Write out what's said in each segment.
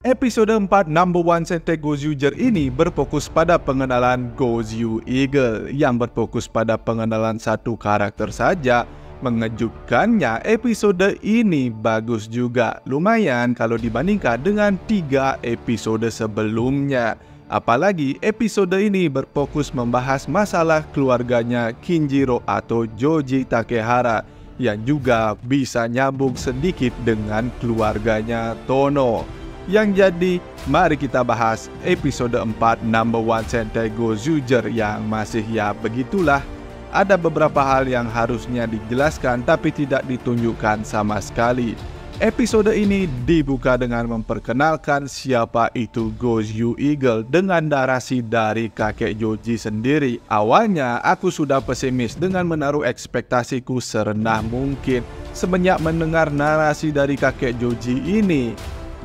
Episode 4 Number One Sentai Gozyuger ini berfokus pada pengenalan Gozyu Eagle yang berfokus pada pengenalan satu karakter saja. Mengejutkannya, episode ini bagus juga, lumayan kalau dibandingkan dengan 3 episode sebelumnya. Apalagi episode ini berfokus membahas masalah keluarganya Kinjiro atau Joji Takehara yang juga bisa nyambung sedikit dengan keluarganya Tono. Yang jadi, mari kita bahas episode 4 Number One Sentai Gozyuger yang masih ya begitulah. Ada beberapa hal yang harusnya dijelaskan tapi tidak ditunjukkan sama sekali. Episode ini dibuka dengan memperkenalkan siapa itu Gozyu Eagle dengan narasi dari kakek Joji sendiri. Awalnya aku sudah pesimis dengan menaruh ekspektasiku serendah mungkin semenjak mendengar narasi dari kakek Joji ini.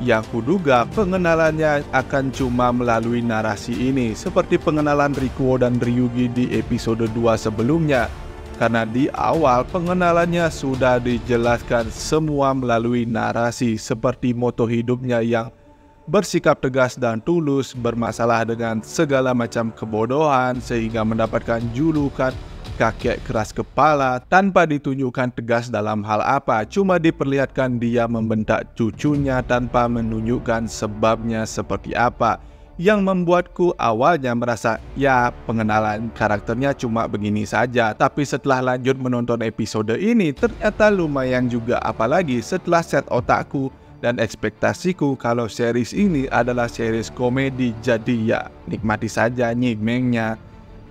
Yang kuduga pengenalannya akan cuma melalui narasi ini, seperti pengenalan Rikuo dan Ryugi di episode 2 sebelumnya. Karena di awal pengenalannya sudah dijelaskan semua melalui narasi, seperti moto hidupnya yang bersikap tegas dan tulus, bermasalah dengan segala macam kebodohan sehingga mendapatkan julukan kakek keras kepala tanpa ditunjukkan tegas dalam hal apa, cuma diperlihatkan dia membentak cucunya tanpa menunjukkan sebabnya seperti apa, yang membuatku awalnya merasa ya pengenalan karakternya cuma begini saja. Tapi setelah lanjut menonton episode ini ternyata lumayan juga, apalagi setelah set otakku dan ekspektasiku kalau series ini adalah series komedi, jadi ya nikmati saja nyimengnya.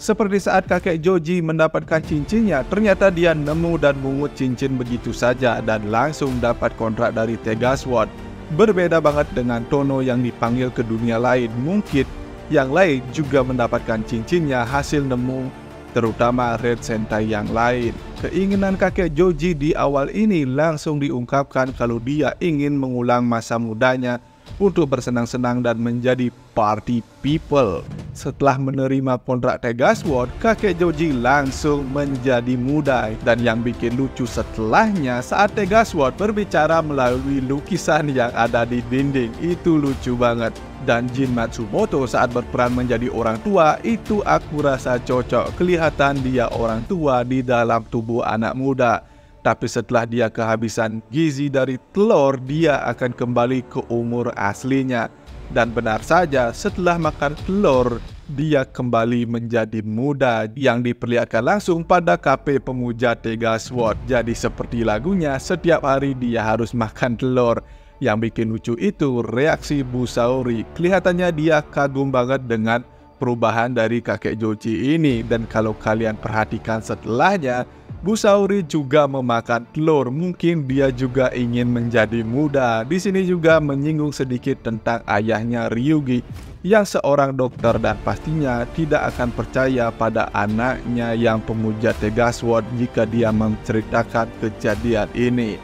Seperti saat kakek Joji mendapatkan cincinnya, ternyata dia nemu dan mungut cincin begitu saja dan langsung dapat kontrak dari Tegasword. Berbeda banget dengan Tono yang dipanggil ke dunia lain. Mungkin yang lain juga mendapatkan cincinnya hasil nemu, terutama Red Sentai yang lain. Keinginan kakek Joji di awal ini langsung diungkapkan kalau dia ingin mengulang masa mudanya untuk bersenang-senang dan menjadi party people. Setelah menerima kontrak Tegasword, kakek Joji langsung menjadi muda. Dan yang bikin lucu setelahnya saat Tegasword berbicara melalui lukisan yang ada di dinding, itu lucu banget. Dan Jin Matsumoto saat berperan menjadi orang tua, itu aku rasa cocok. Kelihatan dia orang tua di dalam tubuh anak muda. Tapi setelah dia kehabisan gizi dari telur, dia akan kembali ke umur aslinya. Dan benar saja, setelah makan telur, dia kembali menjadi muda yang diperlihatkan langsung pada kafe pemuja Tegasword. Jadi seperti lagunya, setiap hari dia harus makan telur. Yang bikin lucu itu reaksi Busaori. Kelihatannya dia kagum banget dengan perubahan dari kakek Joji ini. Dan kalau kalian perhatikan setelahnya, Busaori juga memakan telur. Mungkin dia juga ingin menjadi muda. Di sini juga menyinggung sedikit tentang ayahnya Ryugi yang seorang dokter dan pastinya tidak akan percaya pada anaknya yang pemuja Tegasword jika dia menceritakan kejadian ini.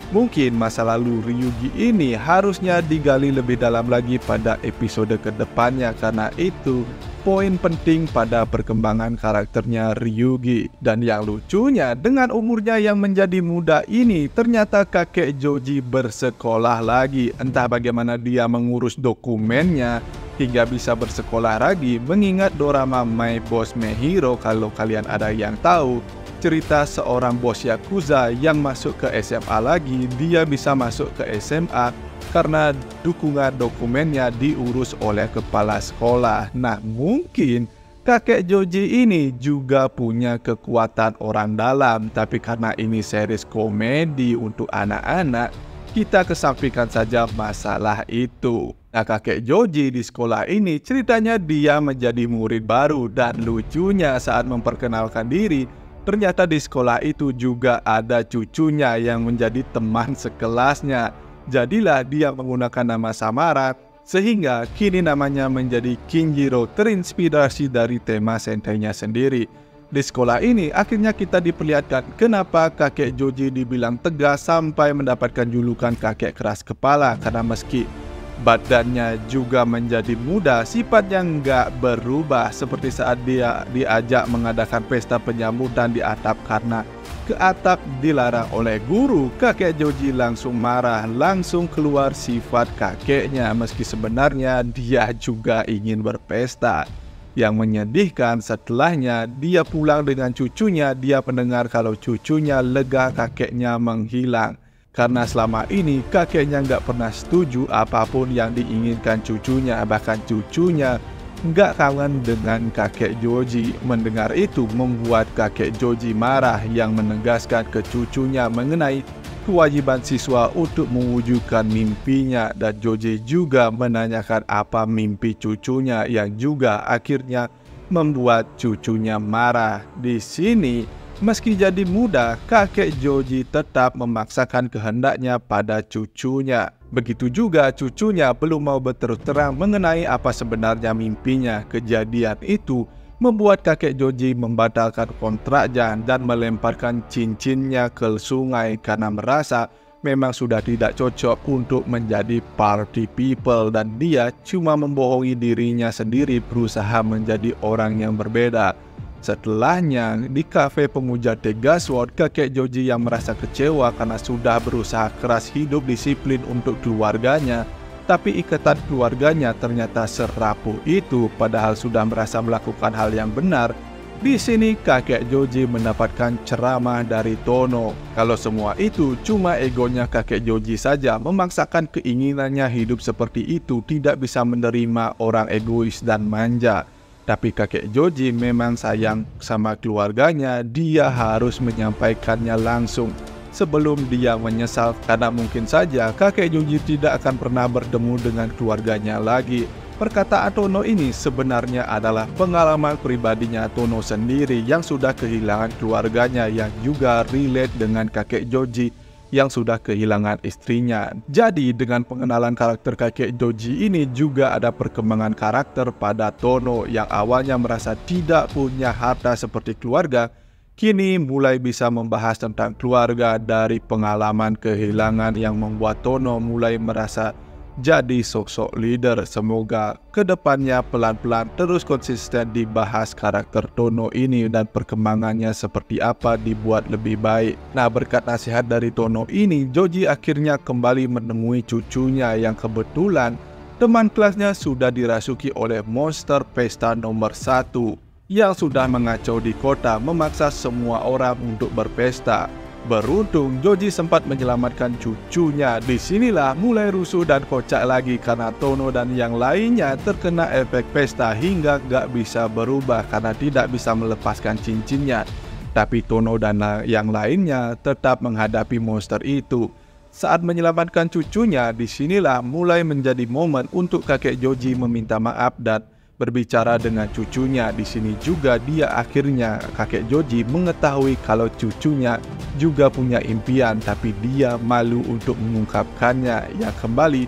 Mungkin masa lalu Ryugi ini harusnya digali lebih dalam lagi pada episode kedepannya, karena itu poin penting pada perkembangan karakternya Ryugi. Dan yang lucunya, dengan umurnya yang menjadi muda ini, ternyata kakek Joji bersekolah lagi. Entah bagaimana dia mengurus dokumennya hingga bisa bersekolah lagi, mengingat dorama My Boss Mehiro. Kalau kalian ada yang tahu, cerita seorang bos Yakuza yang masuk ke SMA lagi, dia bisa masuk ke SMA karena dukungan dokumennya diurus oleh kepala sekolah. Nah, mungkin kakek Joji ini juga punya kekuatan orang dalam, tapi karena ini series komedi untuk anak-anak, kita kesampingkan saja masalah itu. Nah, kakek Joji di sekolah ini ceritanya dia menjadi murid baru, dan lucunya saat memperkenalkan diri, ternyata di sekolah itu juga ada cucunya yang menjadi teman sekelasnya. Jadilah dia menggunakan nama samaran, sehingga kini namanya menjadi Kinjiro, terinspirasi dari tema sentainya sendiri. Di sekolah ini akhirnya kita diperlihatkan kenapa kakek Joji dibilang tegas sampai mendapatkan julukan kakek keras kepala, karena meski Badannya juga menjadi muda, sifatnya nggak berubah seperti saat dia diajak mengadakan pesta penyambutan di atap karena ke atap dilarang oleh guru. Kakek Joji langsung marah, langsung keluar sifat kakeknya meski sebenarnya dia juga ingin berpesta. Yang menyedihkan setelahnya dia pulang dengan cucunya, dia mendengar kalau cucunya lega kakeknya menghilang. Karena selama ini kakeknya nggak pernah setuju apapun yang diinginkan cucunya, bahkan cucunya nggak kangen dengan kakek Joji. Mendengar itu membuat kakek Joji marah yang menegaskan ke cucunya mengenai kewajiban siswa untuk mewujudkan mimpinya, dan Joji juga menanyakan apa mimpi cucunya yang juga akhirnya membuat cucunya marah. Di sini meski jadi muda, kakek Joji tetap memaksakan kehendaknya pada cucunya. Begitu juga cucunya belum mau berterus terang mengenai apa sebenarnya mimpinya. Kejadian itu membuat kakek Joji membatalkan kontraknya dan melemparkan cincinnya ke sungai karena merasa memang sudah tidak cocok untuk menjadi party people dan dia cuma membohongi dirinya sendiri berusaha menjadi orang yang berbeda. Setelahnya, di kafe pemuja Tegasword, kakek Joji yang merasa kecewa karena sudah berusaha keras hidup disiplin untuk keluarganya, tapi ikatan keluarganya ternyata serapuh itu padahal sudah merasa melakukan hal yang benar. Di sini kakek Joji mendapatkan ceramah dari Tono. Kalau semua itu cuma egonya kakek Joji saja, memaksakan keinginannya hidup seperti itu, tidak bisa menerima orang egois dan manja. Tapi kakek Joji memang sayang sama keluarganya, dia harus menyampaikannya langsung sebelum dia menyesal karena mungkin saja kakek Joji tidak akan pernah bertemu dengan keluarganya lagi. Perkataan Tono ini sebenarnya adalah pengalaman pribadinya Tono sendiri yang sudah kehilangan keluarganya, yang juga relate dengan kakek Joji yang sudah kehilangan istrinya. Jadi dengan pengenalan karakter kakek Joji ini juga ada perkembangan karakter pada Tono yang awalnya merasa tidak punya harta seperti keluarga, kini mulai bisa membahas tentang keluarga dari pengalaman kehilangan yang membuat Tono mulai merasa jadi sosok leader. Semoga kedepannya pelan-pelan terus konsisten dibahas karakter Tono ini dan perkembangannya seperti apa dibuat lebih baik. Nah, berkat nasihat dari Tono ini, Joji akhirnya kembali menemui cucunya yang kebetulan teman kelasnya sudah dirasuki oleh monster pesta nomor 1 yang sudah mengacau di kota, memaksa semua orang untuk berpesta. Beruntung Joji sempat menyelamatkan cucunya. Disinilah mulai rusuh dan kocak lagi karena Tono dan yang lainnya terkena efek pesta hingga gak bisa berubah karena tidak bisa melepaskan cincinnya. Tapi Tono dan yang lainnya tetap menghadapi monster itu. Saat menyelamatkan cucunya, disinilah mulai menjadi momen untuk kakek Joji meminta maaf dan berbicara dengan cucunya. Di sini juga dia akhirnya kakek Joji mengetahui kalau cucunya juga punya impian, tapi dia malu untuk mengungkapkannya, yang kembali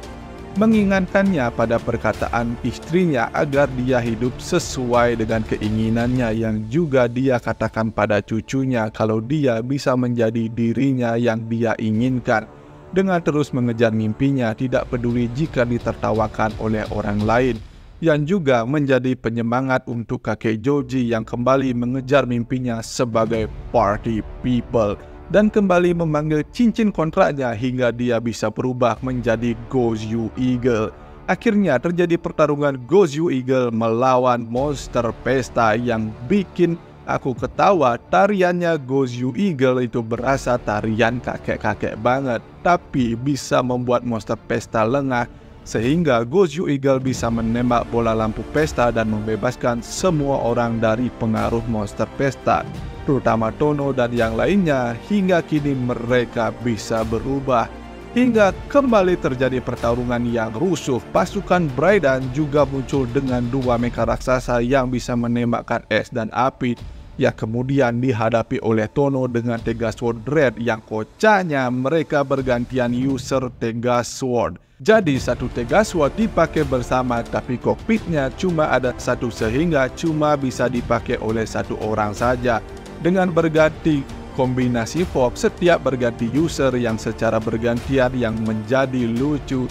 mengingatkannya pada perkataan istrinya agar dia hidup sesuai dengan keinginannya, yang juga dia katakan pada cucunya kalau dia bisa menjadi dirinya yang dia inginkan dengan terus mengejar mimpinya, tidak peduli jika ditertawakan oleh orang lain, yang juga menjadi penyemangat untuk kakek Joji yang kembali mengejar mimpinya sebagai party people dan kembali memanggil cincin kontraknya hingga dia bisa berubah menjadi Gozyu Eagle. Akhirnya terjadi pertarungan Gozyu Eagle melawan monster pesta yang bikin aku ketawa. Tariannya Gozyu Eagle itu berasa tarian kakek-kakek banget, tapi bisa membuat monster pesta lengah sehingga Gozyu Eagle bisa menembak bola lampu pesta dan membebaskan semua orang dari pengaruh monster pesta, terutama Tono dan yang lainnya. Hingga kini mereka bisa berubah hingga kembali terjadi pertarungan yang rusuh. Pasukan Braidan juga muncul dengan 2 mecha raksasa yang bisa menembakkan es dan api, yang kemudian dihadapi oleh Tono dengan Tegasword Red, yang kocaknya mereka bergantian user Tegasword. Jadi satu Tegasword dipakai bersama, tapi kokpitnya cuma ada satu sehingga cuma bisa dipakai oleh satu orang saja. Dengan berganti kombinasi Fox setiap berganti user yang secara bergantian yang menjadi lucu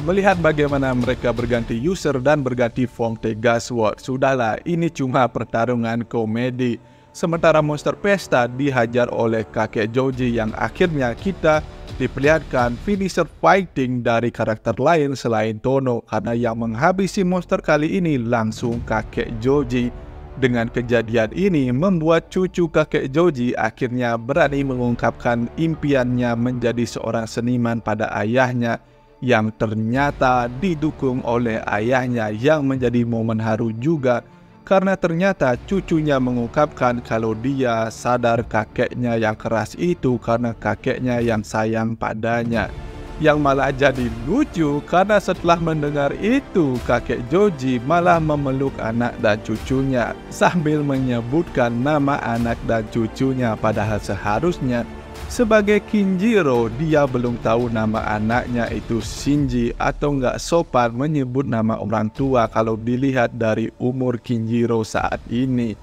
melihat bagaimana mereka berganti user dan berganti form Tega Sword. Sudahlah, ini cuma pertarungan komedi. Sementara monster pesta dihajar oleh kakek Joji yang akhirnya kita diperlihatkan finisher fighting dari karakter lain selain Tono, karena yang menghabisi monster kali ini langsung kakek Joji. Dengan kejadian ini membuat cucu kakek Joji akhirnya berani mengungkapkan impiannya menjadi seorang seniman pada ayahnya, yang ternyata didukung oleh ayahnya, yang menjadi momen haru juga karena ternyata cucunya mengungkapkan kalau dia sadar kakeknya yang keras itu karena kakeknya yang sayang padanya. Yang malah jadi lucu karena setelah mendengar itu kakek Joji malah memeluk anak dan cucunya sambil menyebutkan nama anak dan cucunya, padahal seharusnya sebagai Kinjiro dia belum tahu nama anaknya itu Shinji, atau nggak sopan menyebut nama orang tua kalau dilihat dari umur Kinjiro saat ini.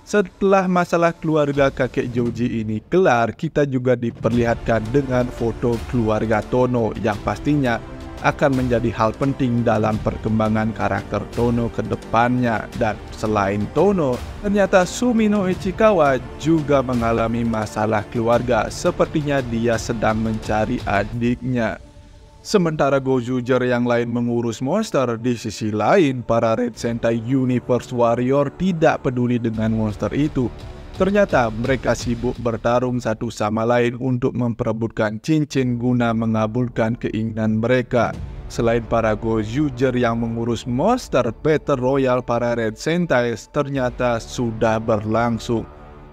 Setelah masalah keluarga kakek Joji ini kelar, kita juga diperlihatkan dengan foto keluarga Tono yang pastinya akan menjadi hal penting dalam perkembangan karakter Tono ke depannya. Dan selain Tono, ternyata Sumino Ichikawa juga mengalami masalah keluarga, sepertinya dia sedang mencari adiknya. Sementara Gojuger yang lain mengurus monster, di sisi lain para Red Sentai Universe Warrior tidak peduli dengan monster itu. Ternyata mereka sibuk bertarung satu sama lain untuk memperebutkan cincin guna mengabulkan keinginan mereka. Selain para Gojuger yang mengurus monster, Battle Royale para Red Sentai ternyata sudah berlangsung.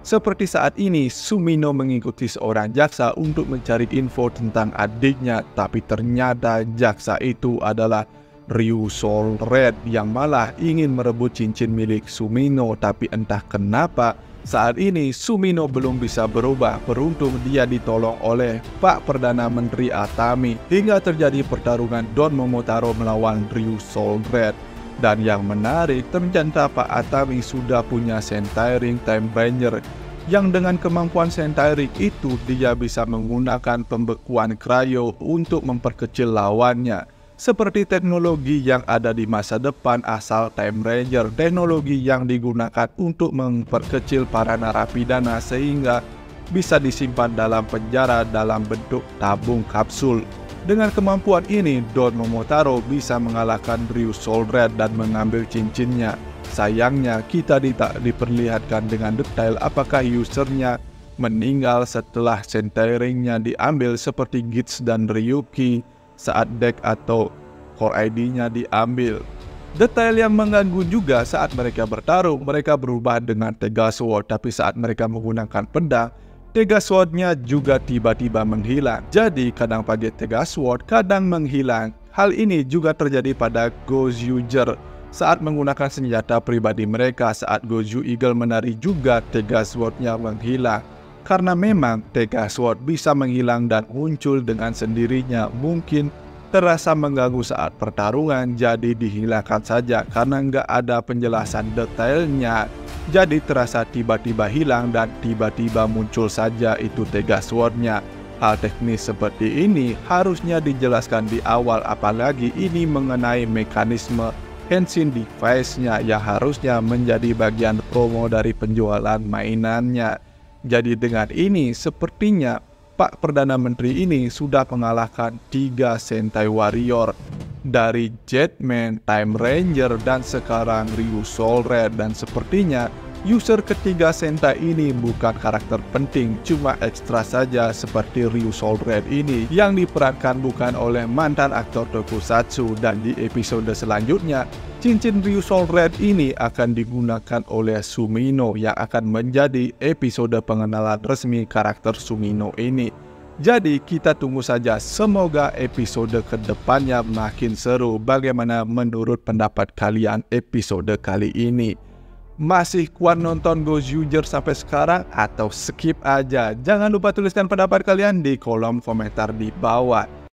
Seperti saat ini, Sumino mengikuti seorang jaksa untuk mencari info tentang adiknya, tapi ternyata jaksa itu adalah Ryu Soul Red yang malah ingin merebut cincin milik Sumino, tapi entah kenapa saat ini Sumino belum bisa berubah. Beruntung dia ditolong oleh Pak Perdana Menteri Atami hingga terjadi pertarungan Don Momotaro melawan Ryu Soul Red. Dan yang menarik, ternyata Pak Atami sudah punya Sentai Ring Time Ranger, yang dengan kemampuan Sentai Ring itu dia bisa menggunakan pembekuan cryo untuk memperkecil lawannya. Seperti teknologi yang ada di masa depan asal Time Ranger, teknologi yang digunakan untuk memperkecil para narapidana sehingga bisa disimpan dalam penjara dalam bentuk tabung kapsul. Dengan kemampuan ini, Don Momotaro bisa mengalahkan Ryu Soul Red dan mengambil cincinnya. Sayangnya, kita tidak diperlihatkan dengan detail apakah usernya meninggal setelah Sentai Ring-nya diambil seperti Gits dan Ryuki saat deck atau core ID-nya diambil. Detail yang mengganggu juga saat mereka bertarung, mereka berubah dengan Tega Sword, tapi saat mereka menggunakan pedang, Tega Sword-nya juga tiba-tiba menghilang. Jadi kadang pakai Tega Sword, kadang menghilang. Hal ini juga terjadi pada Gojuger saat menggunakan senjata pribadi mereka. Saat Goju Eagle menari juga Tega Sword-nya menghilang. Karena memang Tega Sword bisa menghilang dan muncul dengan sendirinya, mungkin terasa mengganggu saat pertarungan, jadi dihilangkan saja karena nggak ada penjelasan detailnya. Jadi terasa tiba-tiba hilang dan tiba-tiba muncul saja itu Tega Sword-nya. Hal teknis seperti ini harusnya dijelaskan di awal, apalagi ini mengenai mekanisme Henshin device-nya yang harusnya menjadi bagian promo dari penjualan mainannya. Jadi dengan ini sepertinya Pak Perdana Menteri ini sudah mengalahkan 3 Sentai Warrior dari Jetman, Time Ranger, dan sekarang Ryu Soul Red. Dan sepertinya user ketiga Sentai ini bukan karakter penting, cuma ekstra saja seperti Ryu Soul Red ini yang diperankan bukan oleh mantan aktor tokusatsu. Dan di episode selanjutnya, cincin Ryu Soul Red ini akan digunakan oleh Sumino yang akan menjadi episode pengenalan resmi karakter Sumino ini. Jadi kita tunggu saja, semoga episode kedepannya makin seru. Bagaimana menurut pendapat kalian episode kali ini? Masih kuat nonton Gojuger sampai sekarang atau skip aja? Jangan lupa tuliskan pendapat kalian di kolom komentar di bawah.